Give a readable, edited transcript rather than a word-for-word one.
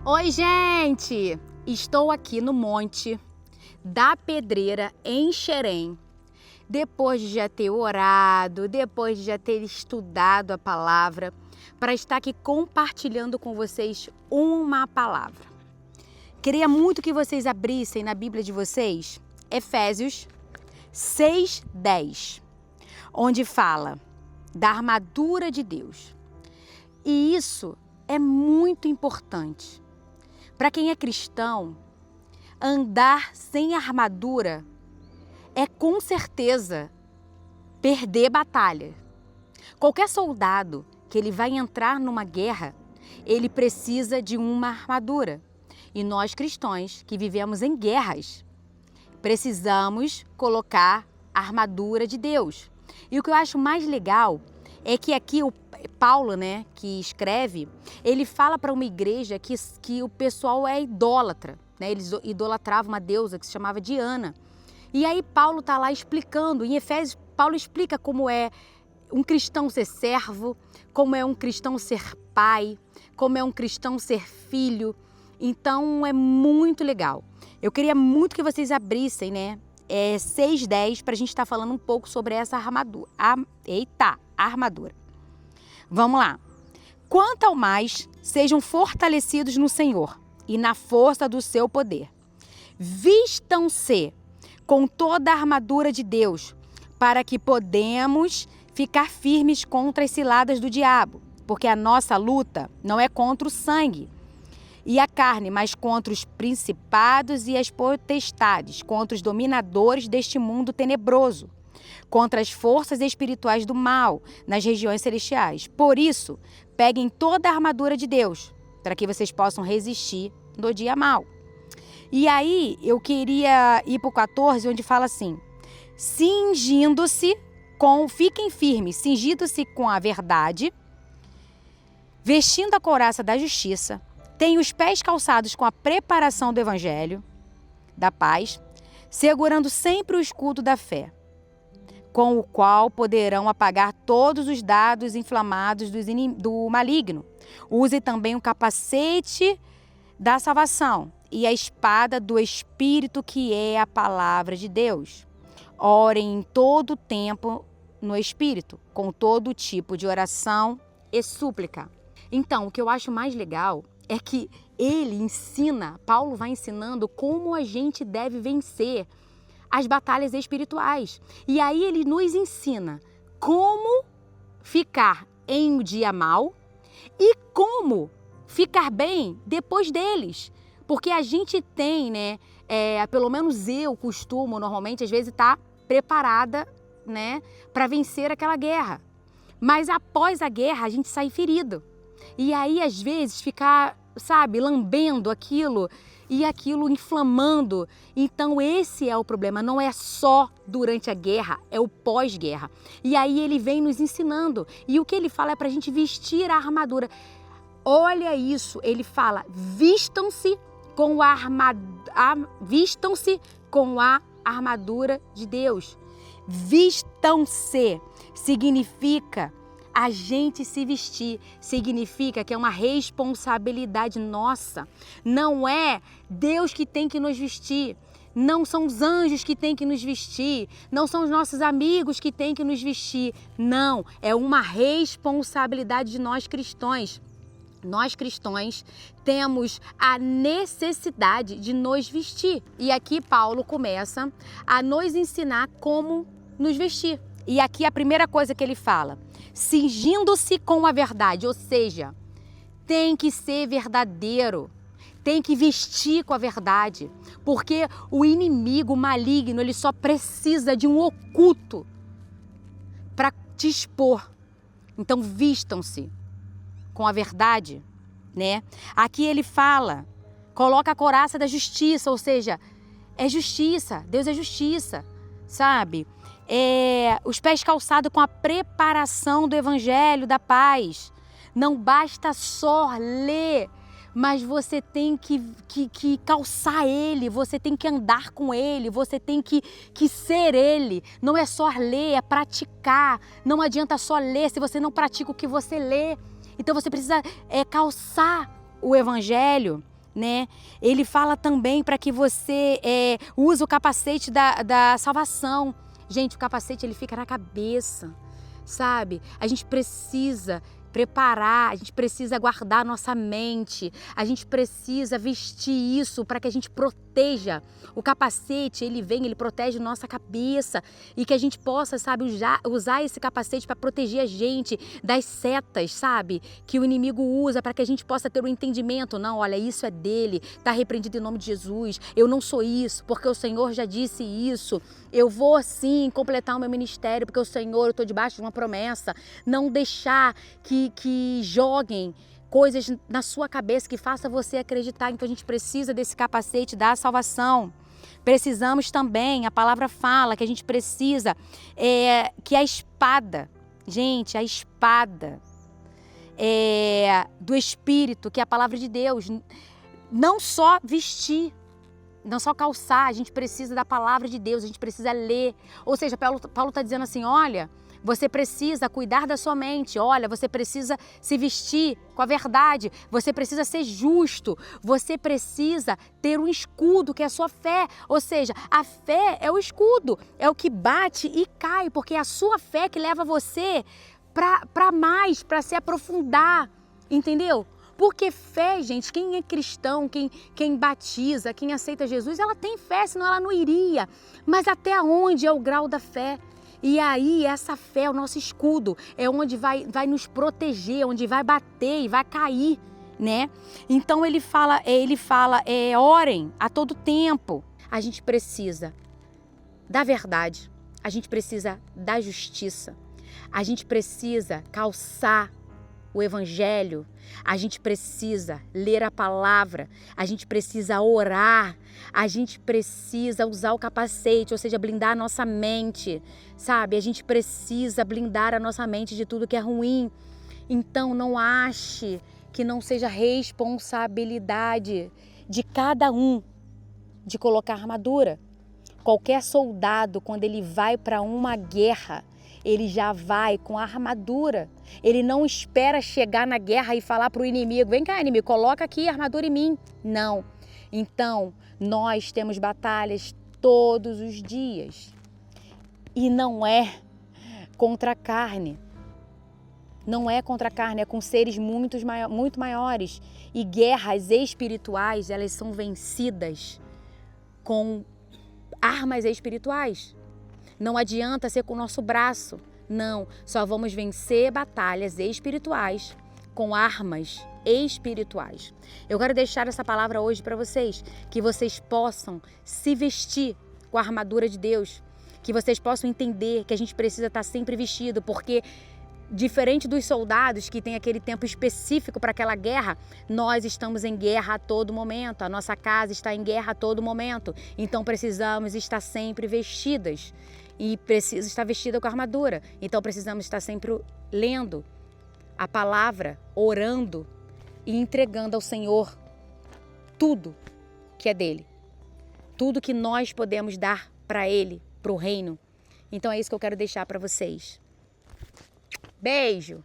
Oi, gente! Estou aqui no Monte da Pedreira, em Xerém. Depois de já ter orado, depois de já ter estudado a palavra, para estar aqui compartilhando com vocês uma palavra. Queria muito que vocês abrissem na Bíblia de vocês, Efésios 6:10, onde fala da armadura de Deus. E isso é muito importante. Para quem é cristão, andar sem armadura é com certeza perder batalha. Qualquer soldado que ele vai entrar numa guerra, ele precisa de uma armadura. E nós cristãos que vivemos em guerras, precisamos colocar a armadura de Deus. E o que eu acho mais legal é que aqui o Paulo, que escreve, ele fala para uma igreja que o pessoal é idólatra, Eles idolatravam uma deusa que se chamava Diana. E aí Paulo está lá explicando, em Efésios, Paulo explica como é um cristão ser servo, como é um cristão ser pai, como é um cristão ser filho. Então é muito legal. Eu queria muito que vocês abrissem, 6:10, para a gente estar falando um pouco sobre essa armadura. Armadura. Vamos lá. Quanto ao mais, sejam fortalecidos no Senhor e na força do seu poder. Vistam-se com toda a armadura de Deus, para que podemos ficar firmes contra as ciladas do diabo, porque a nossa luta não é contra o sangue e a carne, mas contra os principados e as potestades, contra os dominadores deste mundo tenebroso, contra as forças espirituais do mal nas regiões celestiais. Por isso, peguem toda a armadura de Deus, para que vocês possam resistir no dia mau. E aí, eu queria ir para o 14, onde fala assim: fiquem firmes, cingindo-se com a verdade, vestindo a couraça da justiça, tenham os pés calçados com a preparação do evangelho, da paz, segurando sempre o escudo da fé, com o qual poderão apagar todos os dardos inflamados do maligno. Use também o capacete da salvação e a espada do Espírito, que é a palavra de Deus. Orem em todo o tempo no Espírito, com todo tipo de oração e súplica. Então, o que eu acho mais legal é que Paulo vai ensinando como a gente deve vencer as batalhas espirituais. E aí ele nos ensina como ficar em um dia mau e como ficar bem depois deles. Porque a gente tem, pelo menos eu costumo normalmente, às vezes, estar preparada, para vencer aquela guerra. Mas após a guerra, a gente sai ferido. E aí, às vezes, ficar, lambendo aquilo e aquilo inflamando. Então esse é o problema, não é só durante a guerra, é o pós-guerra. E aí ele vem nos ensinando. E o que ele fala é para a gente vestir a armadura. Olha isso, ele fala: vistam-se com a armadura de Deus. Vistam-se significa a gente se vestir, significa que é uma responsabilidade nossa. Não é Deus que tem que nos vestir, não são os anjos que têm que nos vestir, não são os nossos amigos que têm que nos vestir. Não, é uma responsabilidade de nós cristãos. Nós cristãos temos a necessidade de nos vestir. E aqui Paulo começa a nos ensinar como nos vestir. E aqui a primeira coisa que ele fala: cingindo-se com a verdade, ou seja, tem que ser verdadeiro, tem que vestir com a verdade, porque o inimigo maligno, ele só precisa de um oculto para te expor. Então vistam-se com a verdade, Aqui ele fala, coloca a couraça da justiça, ou seja, é justiça, Deus é justiça, sabe? Os pés calçados com a preparação do evangelho da paz. Não basta só ler, mas você tem que calçar ele, você tem que andar com ele, você tem que ser ele. Não é só ler, é praticar. Não adianta só ler se você não pratica o que você lê. Então você precisa calçar o evangelho. né? Ele fala também para que você use o capacete da salvação. Gente, o capacete ele fica na cabeça, sabe? A gente precisa preparar, a gente precisa guardar nossa mente, a gente precisa vestir isso para que a gente proteja. O capacete, ele protege nossa cabeça e que a gente possa, sabe, usar esse capacete para proteger a gente das setas, sabe, que o inimigo usa para que a gente possa ter um entendimento. Não, olha, isso é dele, tá repreendido em nome de Jesus, eu não sou isso, porque o Senhor já disse isso, eu vou sim completar o meu ministério, porque o Senhor, eu estou debaixo de uma promessa. Não deixar que joguem coisas na sua cabeça que faça você acreditar. Então a gente precisa desse capacete da salvação. Precisamos também, a palavra fala que a gente precisa que a espada, gente, a espada do Espírito, que é a palavra de Deus, não só vestir, não só calçar, a gente precisa da palavra de Deus, a gente precisa ler. Ou seja, Paulo está dizendo assim, olha, você precisa cuidar da sua mente, olha, você precisa se vestir com a verdade, você precisa ser justo, você precisa ter um escudo que é a sua fé. Ou seja, a fé é o escudo, é o que bate e cai, porque é a sua fé que leva você para mais, para se aprofundar, entendeu? Porque fé, gente, quem é cristão, quem batiza, quem aceita Jesus, ela tem fé, senão ela não iria. Mas até onde é o grau da fé? E aí essa fé, o nosso escudo, é onde vai nos proteger, onde vai bater e vai cair, né? Então ele fala, orem a todo tempo. A gente precisa da verdade, a gente precisa da justiça, a gente precisa calçar o evangelho, a gente precisa ler a palavra, a gente precisa orar, a gente precisa usar o capacete, ou seja, blindar a nossa mente, sabe? A gente precisa blindar a nossa mente de tudo que é ruim. Então não ache que não seja responsabilidade de cada um de colocar armadura. Qualquer soldado, quando ele vai para uma guerra, ele já vai com a armadura. Ele não espera chegar na guerra e falar para o inimigo, vem cá, inimigo, coloca aqui a armadura em mim. Não. Então, nós temos batalhas todos os dias. E não é contra a carne. Não é contra a carne, é com seres muito maiores. E guerras espirituais, elas são vencidas com armas espirituais. Não adianta ser com o nosso braço, não. Só vamos vencer batalhas espirituais com armas espirituais. Eu quero deixar essa palavra hoje para vocês, que vocês possam se vestir com a armadura de Deus, que vocês possam entender que a gente precisa estar sempre vestido, porque diferente dos soldados que tem aquele tempo específico para aquela guerra, nós estamos em guerra a todo momento, a nossa casa está em guerra a todo momento, então precisamos estar sempre vestidas. E precisa estar vestida com a armadura. Então precisamos estar sempre lendo a palavra, orando e entregando ao Senhor tudo que é dele. Tudo que nós podemos dar para ele, para o reino. Então é isso que eu quero deixar para vocês. Beijo!